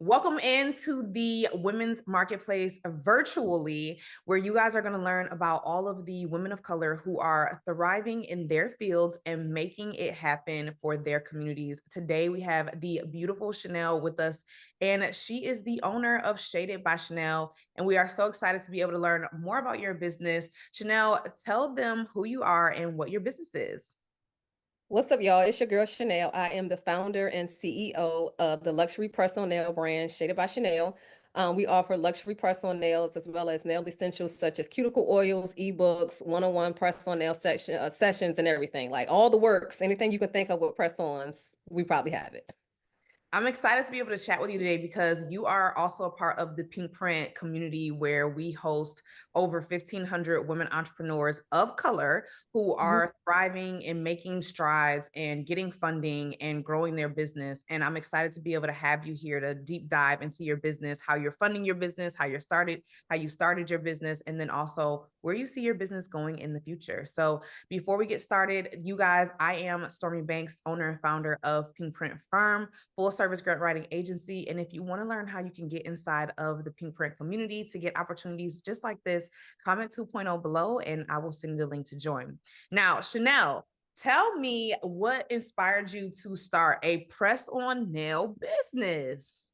Welcome into the women's marketplace virtually, where you guys are going to learn about all of the women of color who are thriving in their fields and making it happen for their communities. Today, we have the beautiful Shanell with us, and she is the owner of Shaded by Shanell. And we are so excited to be able to learn more about your business. Shanell, tell them who you are and what your business is. What's up, y'all? It's your girl Chanel. I am the founder and CEO of the luxury personal nail brand Shaded by Chanel. We offer luxury personal nails as well as nail essentials such as cuticle oils, ebooks, one-on-one personal nail sessions, and everything. Like all the works, anything you can think of with press-ons, we probably have it. I'm excited to be able to chat with you today because you are also a part of the Pink Print community where we host over 1,500 women entrepreneurs of color who Mhm. are thriving and making strides and getting funding and growing their business. And I'm excited to be able to have you here to deep dive into your business, how you're funding your business, how you started your business, and then also where you see your business going in the future. So before we get started, you guys, I am Stormy Banks, owner and founder of Pink Print Firm, full service grant writing agency. And if you want to learn how you can get inside of the Pink Print community to get opportunities just like this, comment 2.0 below and I will send you the link to join. Now, Shanell, tell me what inspired you to start a press on nail business.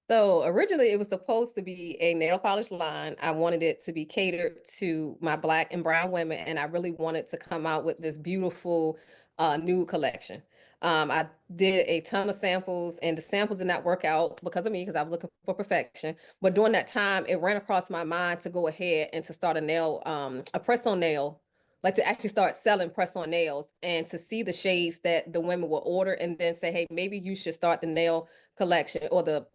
So originally it was supposed to be a nail polish line. I wanted it to be catered to my Black and brown women, and I really wanted to come out with this beautiful nude collection. I did a ton of samples, and the samples did not work out because of me, because I was looking for perfection. But during that time, it ran across my mind to go ahead and to start a press-on nail, like to actually start selling press-on nails and to see the shades that the women will order, and then say, hey, maybe you should start the nail collection or the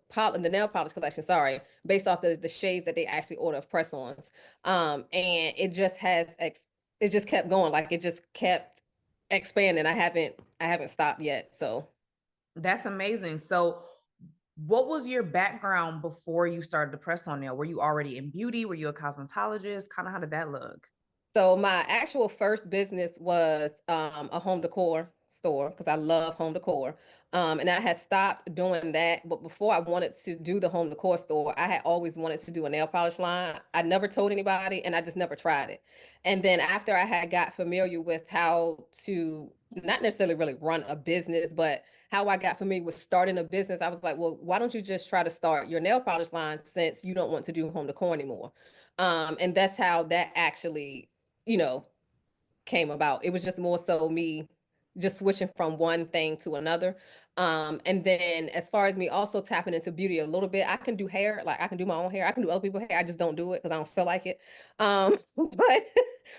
nail polish collection, sorry, based off the shades that they actually order of press-ons. And it just kept going, like it just kept expanding. I haven't stopped yet. So That's amazing. So, what was your background before you started the press on nail? Were you already in beauty? Were you a cosmetologist? Kind of how did that look? So my actual first business was a home decor store because I love home decor. And I had stopped doing that. But before I wanted to do the home decor store, I had always wanted to do a nail polish line. I never told anybody and I just never tried it. And then after I had got familiar with how to not necessarily really run a business, but how I got familiar with starting a business, I was like, well, why don't you just try to start your nail polish line since you don't want to do home decor anymore? And that's how that actually you know, came about. It was just more so me just switching from one thing to another. And then as far as me also tapping into beauty a little bit, I can do hair, like I can do my own hair, I can do other people's hair. I just don't do it because I don't feel like it. But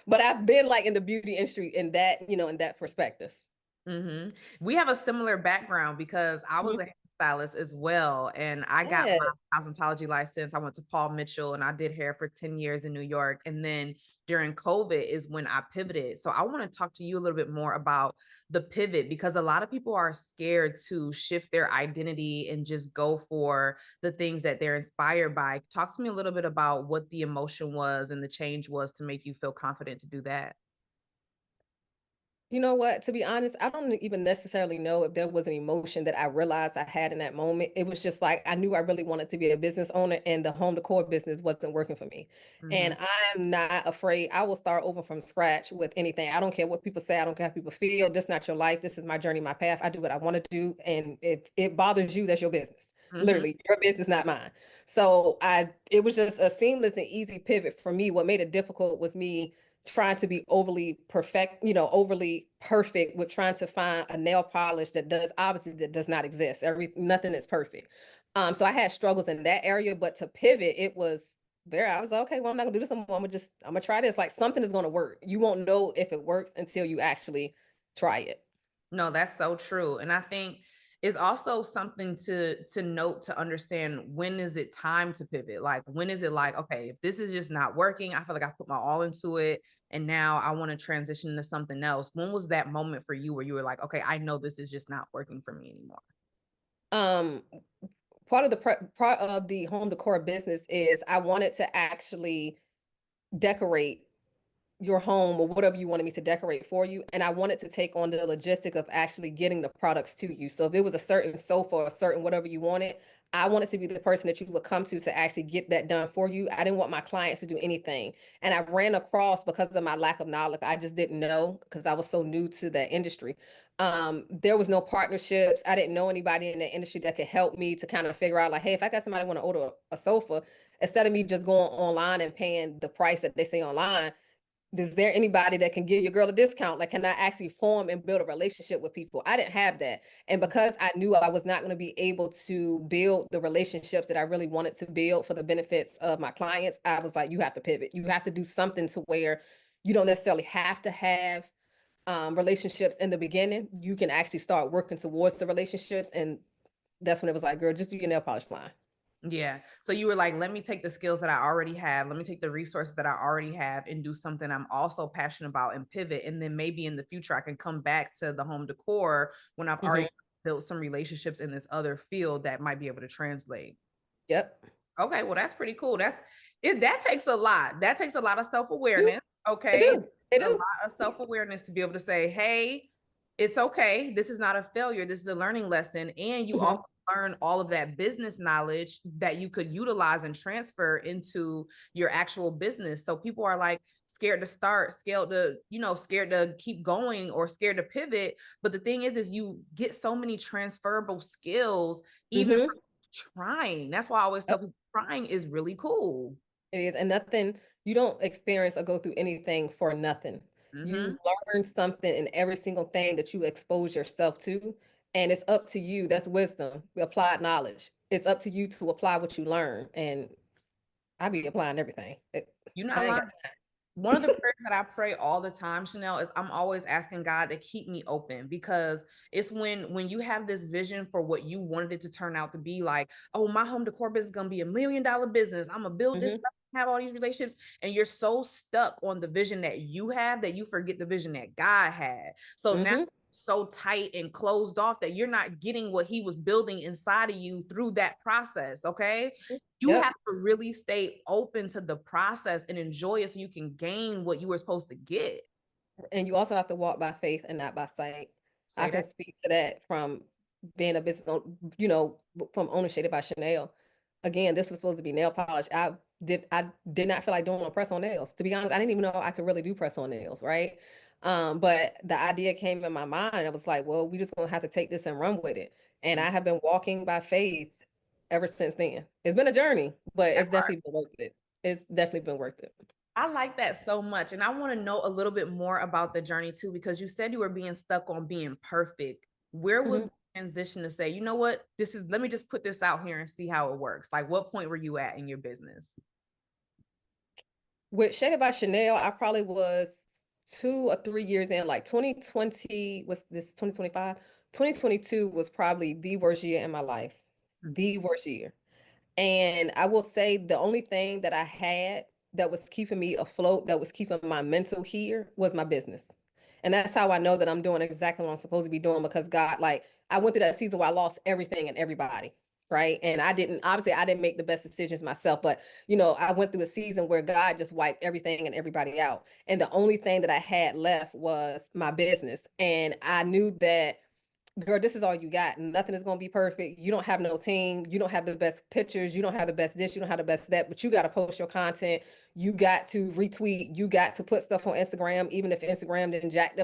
but I've been like in the beauty industry in in that perspective. Mhm. We have a similar background because I was Mhm. a hairstylist as well, and I got Yeah. my cosmetology license. I went to Paul Mitchell and I did hair for 10 years in New York. And then during COVID is when I pivoted. So I want to talk to you a little bit more about the pivot because a lot of people are scared to shift their identity and just go for the things that they're inspired by. Talk to me a little bit about what the emotion was and the change was to make you feel confident to do that. You know what? To be honest, I don't even necessarily know if there was an emotion that I realized I had in that moment. It was just like I knew I really wanted to be a business owner, and the home decor business wasn't working for me. Mhm. And I'm not afraid. I will start over from scratch with anything. I don't care what people say. I don't care how people feel. This is not your life. This is my journey, my path. I do what I want to do. And if it bothers you, that's your business. Mhm. Literally, your business, not mine. So it was just a seamless and easy pivot for me. What made it difficult was me trying to be overly perfect with trying to find a nail polish that does not exist. Nothing is perfect. So I had struggles in that area, but to pivot, it was there. I was like, okay, well, I'm not gonna do this anymore. I'm gonna try this. Like something is gonna work. You won't know if it works until you actually try it. No, that's so true. And I think it's also something to note to understand when is it time to pivot? Like when is it like, okay, if this is just not working, I feel like I put my all into it and now I want to transition to something else. When was that moment for you where you were like, okay, I know this is just not working for me anymore? Um, part of the home decor business is I wanted to actually decorate your home or whatever you wanted me to decorate for you. And I wanted to take on the logistic of actually getting the products to you. So if it was a certain sofa or a certain whatever you wanted, I wanted to be the person that you would come to actually get that done for you. I didn't want my clients to do anything. And I ran across, because of my lack of knowledge, I just didn't know because I was so new to that industry. There was no partnerships. I didn't know anybody in the industry that could help me to kind of figure out like, hey, if I got somebody want to order a sofa, instead of me just going online and paying the price that they say online, is there anybody that can give your girl a discount? Like, can I actually form and build a relationship with people? I didn't have that. And because I knew I was not going to be able to build the relationships that I really wanted to build for the benefits of my clients, I was like, you have to pivot. You have to do something to where you don't necessarily have to have relationships in the beginning. You can actually start working towards the relationships. And that's when it was like, girl, just do your nail polish line. Yeah. So you were like, let me take the skills that I already have. Let me take the resources that I already have and do something I'm also passionate about and pivot. And then maybe in the future, I can come back to the home decor when I've Hmm. already built some relationships in this other field that might be able to translate. Yep. Okay, well, that's pretty cool. That's it. That takes a lot. That takes a lot of Mhm. self-awareness. They Okay. do. They A lot do. of self-awareness to be able to say, hey, it's okay. This is not a failure. This is a learning lesson. And you Mhm. also learn all of that business knowledge that you could utilize and transfer into your actual business. So people are like scared to start, scared to keep going or scared to pivot. But the thing is you get so many transferable skills, even Mhm. from trying. That's why I always tell Yep. people trying is really cool. It is, and nothing, you don't experience or go through anything for nothing. You Mhm. learn something in every single thing that you expose yourself to, and it's up to you. That's wisdom, applied knowledge. It's up to you to apply what you learn, and I be applying everything. You're not I ain't lying. got time. One of the prayers that I pray all the time, Shanell, is I'm always asking God to keep me open because it's when you have this vision for what you wanted it to turn out to be like, oh, my home decor business is gonna be $1 million business. I'm gonna build this Mhm. stuff, have all these relationships, and you're so stuck on the vision that you have that you forget the vision that God had. So now Mhm. so tight and closed off that you're not getting what he was building inside of you through that process. Okay. You have Yep. to really stay open to the process and enjoy it so you can gain what you were supposed to get. And you also have to walk by faith and not by sight. I Say can that. speak to that from being a business, from ownership by Chanel. Again, this was supposed to be nail polish. I did not feel like doing a press on nails. To be honest, I didn't even know I could really do press on nails, right? But the idea came in my mind. I was like, well, we just gonna have to take this and run with it. And Mm, I have been walking by faith ever since then. It's been a journey, but that it's part. definitely been worth it. It's definitely been worth it. I like that so much. And I want to know a little bit more about the journey too, because you said you were being stuck on being perfect. Where was Mhm. the transition to say, you know what, let me just put this out here and see how it works? Like, what point were you at in your business? With Shaded by Chanel, I probably was 2 or 3 years in, like 2020, was this 2025? 2022 was probably the worst year in my life. The worst year. And I will say the only thing that I had that was keeping me afloat, that was keeping my mental here, was my business. And that's how I know that I'm doing exactly what I'm supposed to be doing, because God, like, I went through that season where I lost everything and everybody. Right. And I didn't make the best decisions myself, but I went through a season where God just wiped everything and everybody out. And the only thing that I had left was my business. And I knew that, girl, this is all you got. Nothing is going to be perfect. You don't have no team. You don't have the best pictures. You don't have the best this. You don't have the best that. But you got to post your content. You got to retweet. You got to put stuff on Instagram, even if Instagram didn't jacked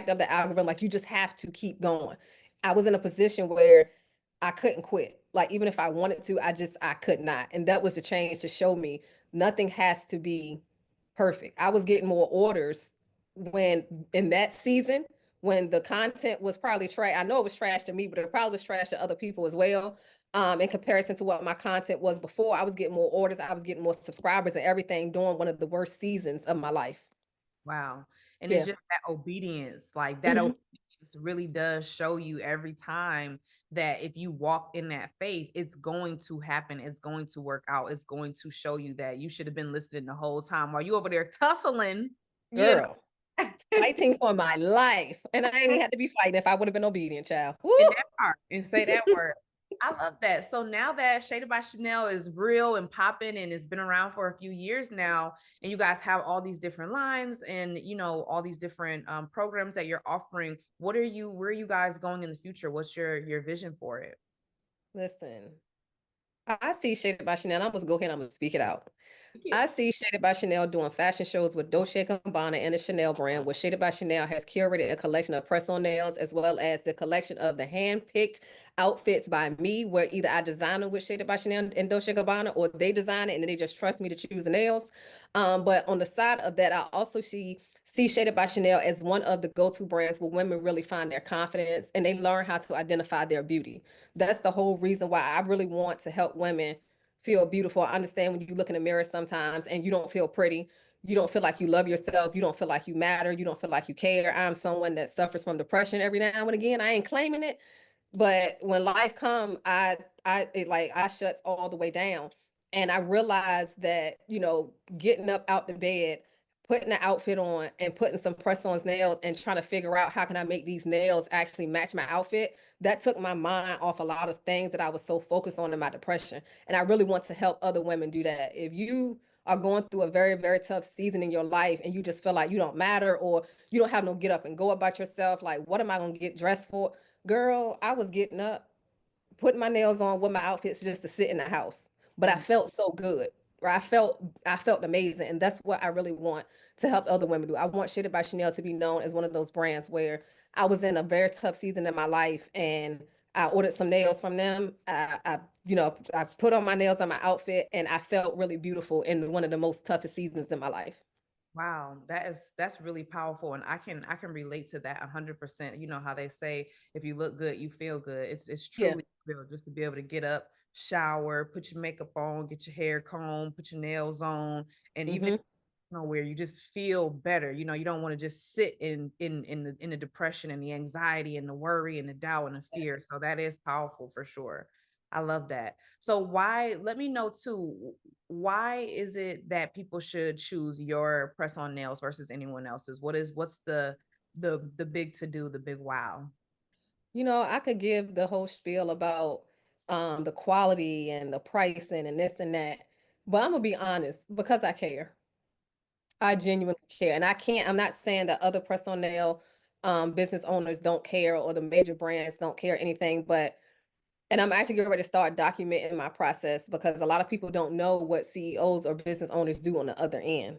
up the algorithm. Like, you just have to keep going. I was in a position where I couldn't quit. Like, even if I wanted to, I could not. And that was the change to show me nothing has to be perfect. I was getting more orders when in that season, when the content was probably trash. I know it was trash to me, but it probably was trash to other people as well. In comparison to what my content was before, I was getting more orders, I was getting more subscribers and everything during one of the worst seasons of my life. Wow. And it's Yeah. just that obedience, like that Mhm. obedience really does show you every time that if you walk in that faith, it's going to happen. It's going to work out. It's going to show you that you should have been listening the whole time while you over there tussling, you Girl, know. fighting for my life. And I ain't even had to be fighting if I would have been obedient, child. Woo! In that part and say that word. I love that. So now that Shaded by Chanel is real and popping and it's been around for a few years now, and you guys have all these different lines and all these different programs that you're offering, where are you guys going in the future? What's your vision for it? Listen, I see Shaded by Chanel. I'm gonna go ahead and I'm gonna speak it out. Yeah. I see Shaded by Chanel doing fashion shows with Dolce& and Gabbana and the Chanel brand, where Shaded by Chanel has curated a collection of press-on nails as well as the collection of the hand-picked outfits by me, where either I design them with Shaded by Chanel and Dolce& and Gabbana, or they design it and then they just trust me to choose the nails. But on the side of that, I also see Shaded by Chanel as one of the go-to brands where women really find their confidence and they learn how to identify their beauty. That's the whole reason why I really want to help women feel beautiful. I understand when you look in the mirror sometimes and you don't feel pretty, you don't feel like you love yourself, you don't feel like you matter, you don't feel like you care. I'm someone that suffers from depression every now and again. I ain't claiming it, but when life come, I shuts all the way down. And I realized that, getting up out the bed, putting the outfit on and putting some press-on nails and trying to figure out how can I make these nails actually match my outfit, that took my mind off a lot of things that I was so focused on in my depression. And I really want to help other women do that. If you are going through a very, very tough season in your life and you just feel like you don't matter or you don't have no get up and go about yourself, like, what am I going to get dressed for? Girl, I was getting up, putting my nails on with my outfits just to sit in the house. But I Mm. felt so good. Or I felt amazing. And that's what I really want to help other women do. I want Shaded by Chanel to be known as one of those brands where I was in a very tough season in my life and I ordered some nails from them. I put on my nails on my outfit and I felt really beautiful in one of the most toughest seasons in my life. Wow, that's really powerful, and I can relate to that 100%. You know how they say if you look good, you feel good. It's Yeah. truly real just to be able to get up, shower, put your makeup on, get your hair combed, put your nails on, and even Hmm. where you just feel better. You don't want to just sit in the depression and the anxiety and the worry and the doubt and the fear. So that is powerful for sure. I love that. So why, let me know too, why is it that people should choose your press on nails versus anyone else's? What's the big to do, the big wow? I could give the whole spiel about the quality and the pricing and this and that. But I'm gonna be honest, because I care. I genuinely care. And I'm not saying that other personnel business owners don't care or the major brands don't care anything, but and I'm actually getting ready to start documenting my process because a lot of people don't know what CEOs or business owners do on the other end.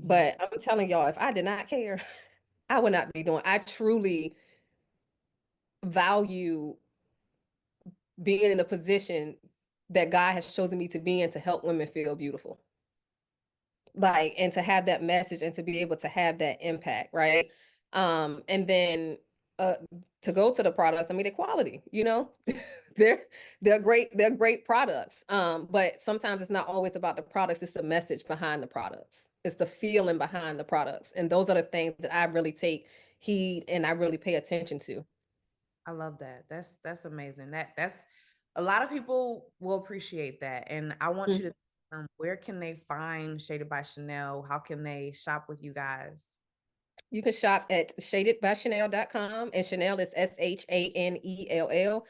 Mhm. But I'm telling y'all, if I did not care, I would not be doing. I truly value being in a position that God has chosen me to be in to help women feel beautiful. Like, and to have that message and to be able to have that impact, right? And then uh to go to the products, I mean, the quality, they're they're great products. But sometimes it's not always about the products, it's the message behind the products. It's the feeling behind the products. And those are the things that I really take heed and I really pay attention to. I love that. That's amazing. That's a lot of people will appreciate that. And I want you to where can they find Shaded by Chanel? How can they shop with you guys? You can shop at shadedbychanel.com and Chanel is Shanell.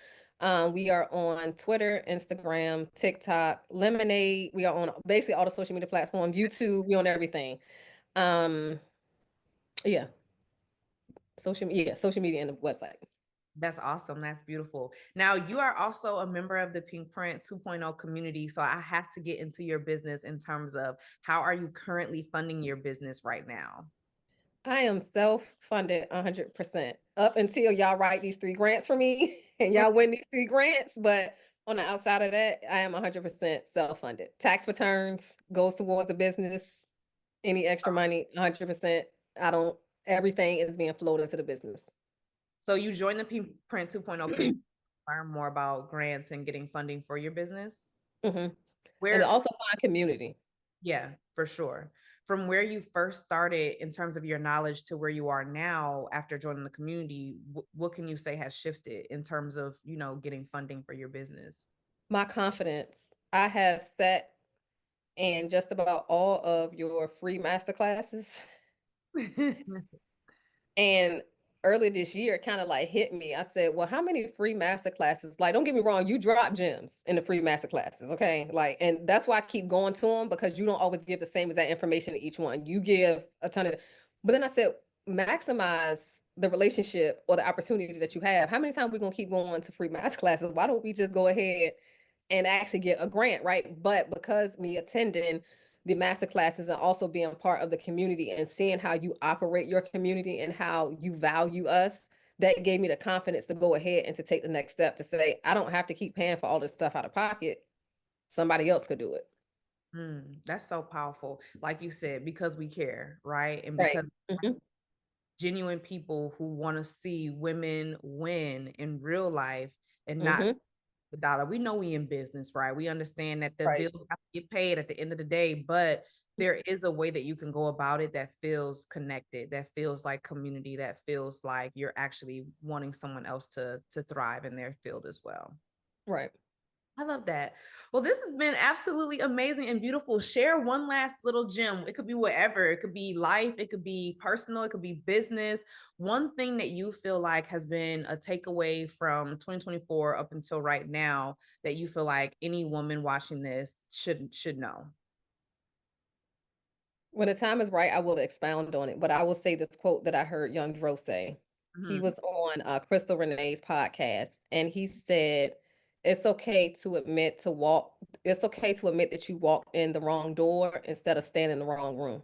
We are on Twitter, Instagram, TikTok, Lemonade. We are on basically all the social media platforms, YouTube, we on everything. Um, yeah, social media and the website. That's awesome. That's beautiful. Now, you are also a member of the Pink Print 2.0 community. So I have to get into your business in terms of how are you currently funding your business right now? I am self-funded 100% up until y'all write these 3 grants for me and y'all win these 3 grants. But on the outside of that, I am 100% self-funded. Tax returns goes towards the business. Any extra money, 100%. I don't, everything is being flowed into the business. So you joined the Pink Print 2.0 community to learn more about grants and getting funding for your business. Hmm. And Where, also find community. yeah, for sure. From where you first started in terms of your knowledge to where you are now after joining the community, what can you say has shifted in terms of, getting funding for your business? My confidence. I have sat in just about all of your free master classes. And early this year, it kind of like hit me. I said, well, how many free master classes? Like, don't get me wrong, you drop gems in the free master classes, okay? Like, and that's why I keep going to them, because you don't always give the same exact information to each one. You give a ton of, but then I said, maximize the relationship or the opportunity that you have. How many times we gonna keep going to free master classes? Why don't we just go ahead and actually get a grant, right? But because me attending the master classes and also being part of the community and seeing how you operate your community and how you value us, that gave me the confidence to go ahead and to take the next step to say, I don't have to keep paying for all this stuff out of pocket. Somebody else could do it. That's so powerful. Like you said, because we care, right? And Right. because Hmm. genuine people who want to see women win in real life and not Hmm. the dollar. We know we in business, right? We understand that the Right. bills have to get paid at the end of the day, but there is a way that you can go about it that feels connected, that feels like community, that feels like you're actually wanting someone else to thrive in their field as well. Right. I love that. Well, this has been absolutely amazing and beautiful. Share one last little gem. It could be whatever. It could be life, it could be personal, it could be business. One thing that you feel like has been a takeaway from 2024 up until right now that you feel like any woman watching this should know. When the time is right, I will expound on it, but I will say this quote that I heard Young Dro say. He Mhm. was on Crystal Renee's podcast, and he said, "It's okay to admit to walk. It's okay to admit that you walked in the wrong door instead of standing in the wrong room."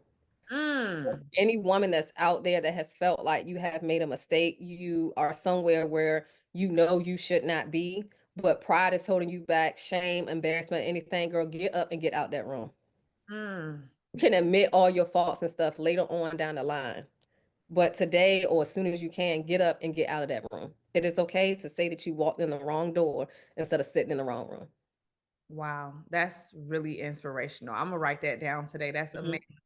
Mm, Any woman that's out there that has felt like you have made a mistake, you are somewhere where you know you should not be, but pride is holding you back, shame, embarrassment, anything, girl, get up and get out that room. mm. You can admit all your faults and stuff later on down the line. But today, or as soon as you can, get up and get out of that room. It is okay to say that you walked in the wrong door instead of sitting in the wrong room. Wow, that's really inspirational. I'm gonna write that down today. That's Mhm. amazing.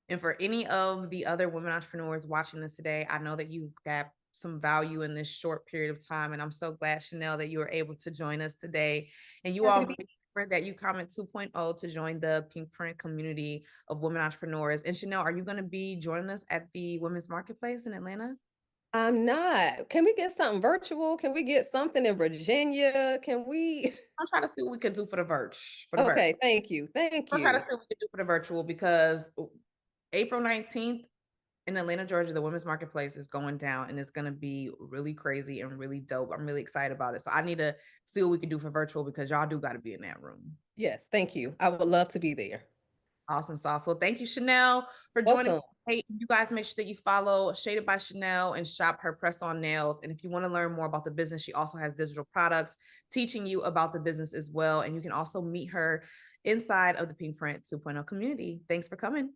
And for any of the other women entrepreneurs watching this today, I know that you got some value in this short period of time. And I'm so glad, Shanell, that you were able to join us today. And you Happy all to be. remember that you comment 2.0 to join the Pink Print community of women entrepreneurs. And Shanell, are you going to be joining us at the Women's Marketplace in Atlanta? I'm not. Can we get something virtual? Can we get something in Virginia? Can we? I'll try to see what we can do for the Verge. For the Verge. Okay, thank you. Thank I'll try to you. see what we can do for the virtual because April 19th in Atlanta, Georgia, the women's marketplace is going down and it's going to be really crazy and really dope. I'm really excited about it. So I need to see what we can do for virtual because y'all do got to be in that room. Yes, thank you. I would love to be there. Awesome sauce. Well, thank you, Shanell, for joining Welcome. us. Hey, you guys make sure that you follow Shaded by Shanell and shop her press on nails. And if you want to learn more about the business, she also has digital products teaching you about the business as well. And you can also meet her inside of the Pink Print 2.0 community. Thanks for coming.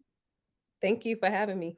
Thank you for having me.